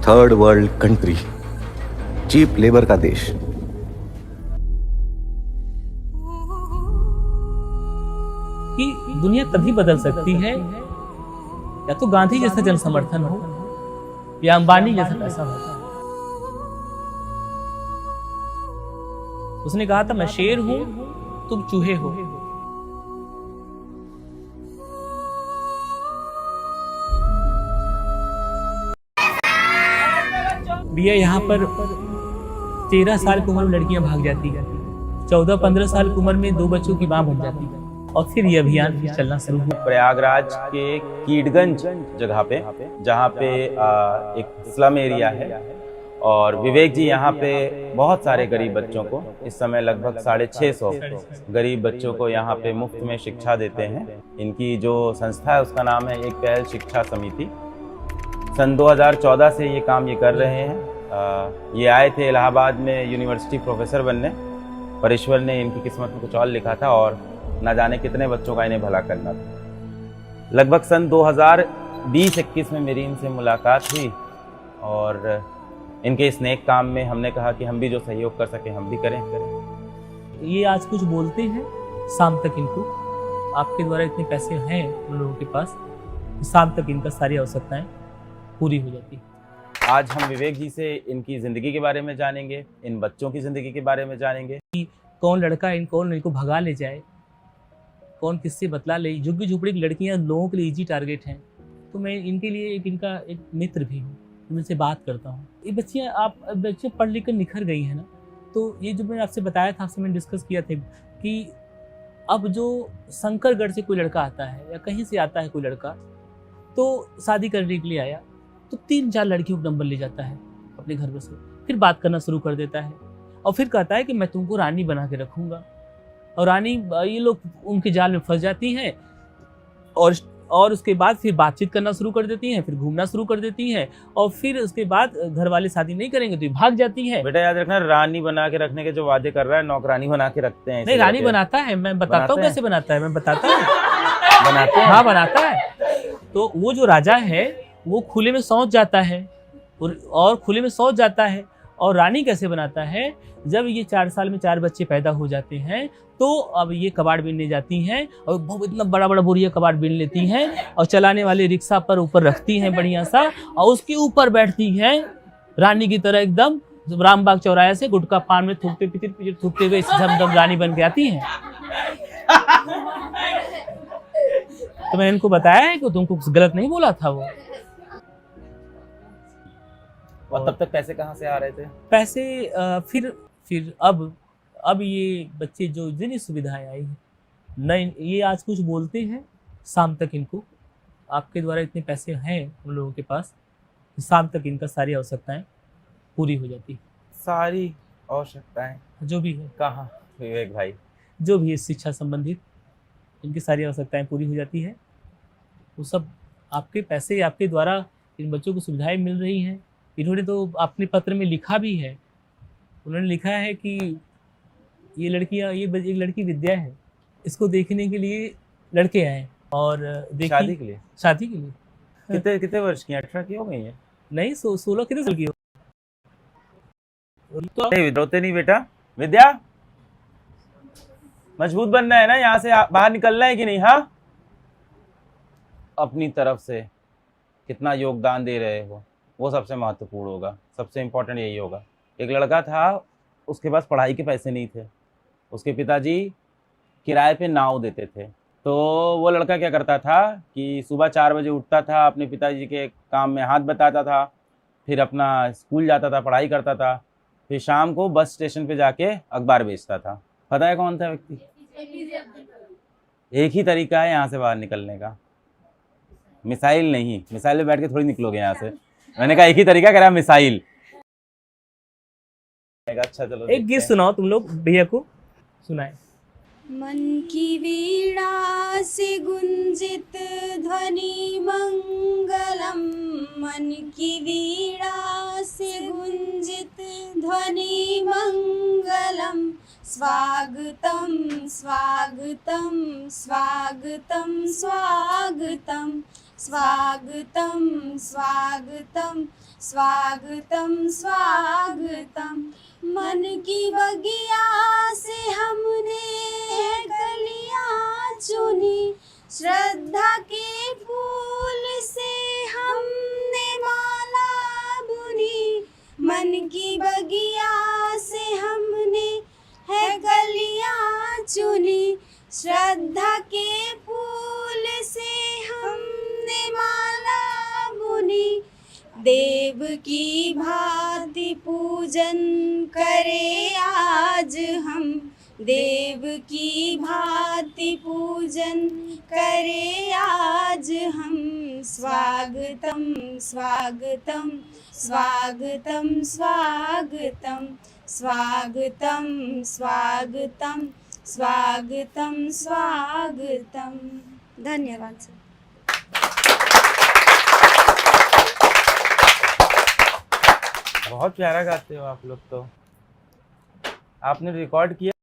Third world country, cheap labour का देश। कि दुनिया तभी बदल सकती है या तो गांधी जैसा जन समर्थन हो या अंबानी जैसा पैसा हो। उसने कहा था मैं शेर हूं, तुम चूहे हो। भैया यहाँ पर 13 साल की उम्र में लड़कियां भाग जाती है, 14-15 साल की उम्र में 2 बच्चों की मां बन जाती है, और फिर ये अभियान फिर चलना शुरू हुआ। प्रयागराज के कीटगंज जगह पे, जहाँ पे एक स्लम एरिया है, और विवेक जी यहाँ पे बहुत सारे गरीब बच्चों को, इस समय लगभग 650 गरीब बच्चों को यहाँ पे मुफ्त में शिक्षा देते हैं। इनकी जो संस्था है उसका नाम है एक पहल शिक्षा समिति। सन 2014 से ये काम ये कर रहे हैं। ये आए थे इलाहाबाद में यूनिवर्सिटी प्रोफेसर बनने, पर ईश्वर ने इनकी किस्मत में कुछ और लिखा था और ना जाने कितने बच्चों का इन्हें भला करना था। लगभग सन 2020-21 में मेरी इनसे मुलाकात हुई और इनके इस नेक काम में हमने कहा कि हम भी जो सहयोग कर सके हम भी करें। ये आज कुछ बोलते हैं, शाम तक इनको आपके द्वारा इतने पैसे हैं उन लोगों के पास, शाम तक इनका सारी आवश्यकताएं पूरी हो जाती है। आज हम विवेक जी से इनकी ज़िंदगी के बारे में जानेंगे, इन बच्चों की ज़िंदगी के बारे में जानेंगे कि कौन लड़का कौन इनको भगा ले जाए, कौन किससे बतला ले। झुग्गी झुपड़ी की लड़कियां लोगों के लिए इजी टारगेट हैं, तो मैं इनके लिए इनका एक मित्र भी हूँ, इनसे बात करता हूँ। ये बच्चे पढ़ लिख कर निखर गई हैं ना, तो ये जो मैंने आपसे बताया था, आपसे मैंने डिस्कस किया था कि अब जो शंकरगढ़ से कोई लड़का आता है या कहीं से आता है कोई लड़का, तो शादी करने के लिए आया तो 3-4 लड़कियों का नंबर ले जाता है अपने घर में से, फिर बात करना शुरू कर देता है और फिर कहता है कि मैं तुमको रानी बना के रखूँगा। और रानी, ये लोग उनके जाल में फंस जाती हैं और उसके बाद फिर बातचीत करना शुरू कर देती हैं, फिर घूमना शुरू कर देती हैं, और फिर उसके बाद घर वाले शादी नहीं करेंगे तो ये भाग जाती हैं। बेटा याद रखना, रानी बना के रखने के जो वादे कर रहा है, नौकरानी बना के रखते हैं। नहीं, रानी बनाता है, मैं बताता हूँ कैसे बनाता है, मैं बताता हूँ। बनाते हैं? हाँ, बनाता है। तो वो जो राजा है वो खुले में शौच जाता है और खुले में शौच जाता है। और रानी कैसे बनाता है, जब ये 4 साल में 4 बच्चे पैदा हो जाते हैं तो अब ये कबाड़ बीनने जाती हैं और बहुत इतना बड़ा बड़ा बोरिया कबाड़ बीन लेती हैं और चलाने वाले रिक्शा पर ऊपर रखती हैं बढ़िया सा, और उसके ऊपर बैठती हैं रानी की तरह एकदम रामबाग चौराहे से गुटखा पान में थूकते पितिर थूकते हुए झमझम रानी बन के आती हैं। तो मैंने इनको बताया है कि तुमको कुछ गलत नहीं बोला था वो। और तब तक पैसे कहाँ से आ रहे थे? पैसे फिर अब ये बच्चे जो जितनी सुविधाएं आई हैं, नहीं ये आज कुछ बोलते हैं, शाम तक इनको आपके द्वारा इतने पैसे हैं उन लोगों के पास, शाम तक इनका सारी आवश्यकताएं पूरी हो जाती है। सारी आवश्यकताएं जो भी है, कहाँ विवेक भाई, जो भी है शिक्षा संबंधित, इनकी सारी आवश्यकताएं पूरी हो जाती है। वो सब आपके पैसे, आपके द्वारा इन बच्चों को सुविधाएं मिल रही हैं। इन्होंने तो अपने पत्र में लिखा भी है, उन्होंने लिखा है कि ये एक लड़की विद्या है, इसको देखने के लिए लड़के आए और शादी के लिए कितने वर्ष की? 18 की हो गई है? नहीं, 16 कितने साल की हो? रोते नहीं बेटा, विद्या मजबूत बनना है ना, यहाँ से बाहर निकलना है कि नहीं? हाँ, अपनी तरफ से कितना योगदान दे रहे हो वो सबसे महत्वपूर्ण होगा, सबसे इम्पोर्टेंट यही होगा। एक लड़का था, उसके पास पढ़ाई के पैसे नहीं थे, उसके पिताजी किराए पे नाव देते थे, तो वो लड़का क्या करता था कि सुबह 4 बजे उठता था, अपने पिताजी के काम में हाथ बटाता था, फिर अपना स्कूल जाता था, पढ़ाई करता था, फिर शाम को बस स्टेशन पे जाके अखबार बेचता था। पता है कौन था व्यक्ति? एक ही तरीका है यहाँ से बाहर निकलने का, मिसाइल नहीं, मिसाइल में बैठ के थोड़ी निकलोगे यहाँ से। मैंने कहा एक ही तरीका, कह रहा मिसाइल। अच्छा चलो, एक गीत सुनाओ तुम लोग, भैया को सुनाए। मन की वीणा से गुंजित ध्वनि मंगलम, मन की वीणा से गुंजित ध्वनि मंगलम, स्वागतम स्वागतम स्वागतम स्वागतम, स्वागतं स्वागतं स्वागतं स्वागतं। मन की बगिया से हमने कलियां चुनी, श्रद्धा के फूल से हमने माला बुनी। मन की बगिया से हमने है कलियां चुनी, श्रद्धा के फूल से हमने माला बुनी। देव की भांति पूजन करे आज हम, देव की भांति पूजन करे आज हम। स्वागतं स्वागतं स्वागतं स्वागतं स्वागतं स्वागतं स्वागतं स्वागतं। धन्यवाद सर। बहुत प्यारा गाते हो आप लोग तो। आपने रिकॉर्ड किया?